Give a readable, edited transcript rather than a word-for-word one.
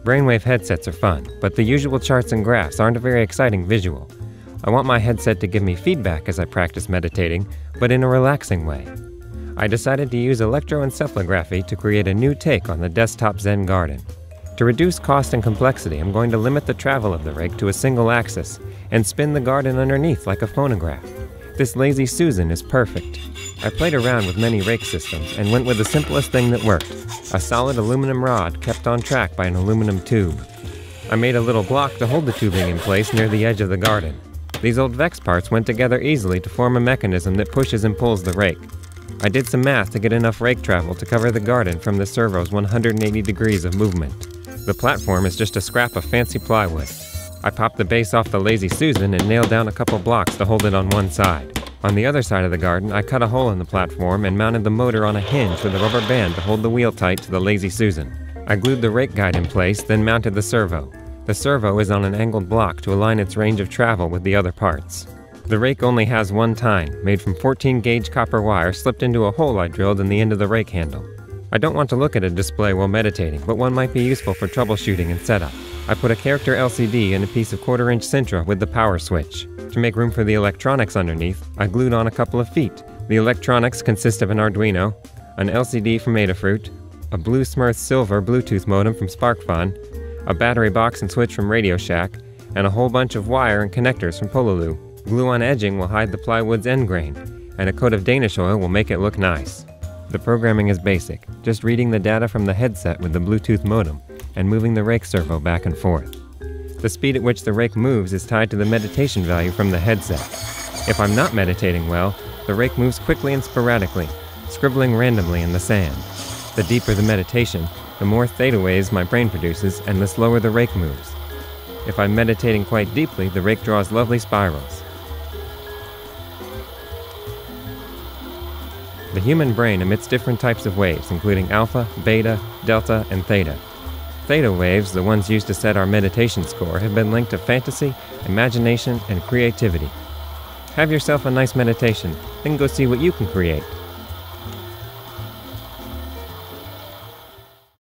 Brainwave headsets are fun, but the usual charts and graphs aren't a very exciting visual. I want my headset to give me feedback as I practice meditating, but in a relaxing way. I decided to use electroencephalography to create a new take on the desktop Zen garden. To reduce cost and complexity, I'm going to limit the travel of the rake to a single axis and spin the garden underneath like a phonograph. This Lazy Susan is perfect. I played around with many rake systems and went with the simplest thing that worked, a solid aluminum rod kept on track by an aluminum tube. I made a little block to hold the tubing in place near the edge of the garden. These old Vex parts went together easily to form a mechanism that pushes and pulls the rake. I did some math to get enough rake travel to cover the garden from the servo's 180 degrees of movement. The platform is just a scrap of fancy plywood. I popped the base off the Lazy Susan and nailed down a couple blocks to hold it on one side. On the other side of the garden, I cut a hole in the platform and mounted the motor on a hinge with a rubber band to hold the wheel tight to the Lazy Susan. I glued the rake guide in place, then mounted the servo. The servo is on an angled block to align its range of travel with the other parts. The rake only has one tine, made from 14-gauge copper wire slipped into a hole I drilled in the end of the rake handle. I don't want to look at a display while meditating, but one might be useful for troubleshooting and setup. I put a character LCD and a piece of 1/4-inch Sintra with the power switch. To make room for the electronics underneath, I glued on a couple of feet. The electronics consist of an Arduino, an LCD from Adafruit, a blue Smurf silver Bluetooth modem from SparkFun, a battery box and switch from Radio Shack, and a whole bunch of wire and connectors from Pololu. Glue on edging will hide the plywood's end grain, and a coat of Danish oil will make it look nice. The programming is basic, just reading the data from the headset with the Bluetooth modem and moving the rake servo back and forth. The speed at which the rake moves is tied to the meditation value from the headset. If I'm not meditating well, the rake moves quickly and sporadically, scribbling randomly in the sand. The deeper the meditation, the more theta waves my brain produces and the slower the rake moves. If I'm meditating quite deeply, the rake draws lovely spirals. The human brain emits different types of waves, including alpha, beta, delta, and theta. Theta waves, the ones used to set our meditation score, have been linked to fantasy, imagination, and creativity. Have yourself a nice meditation, then go see what you can create.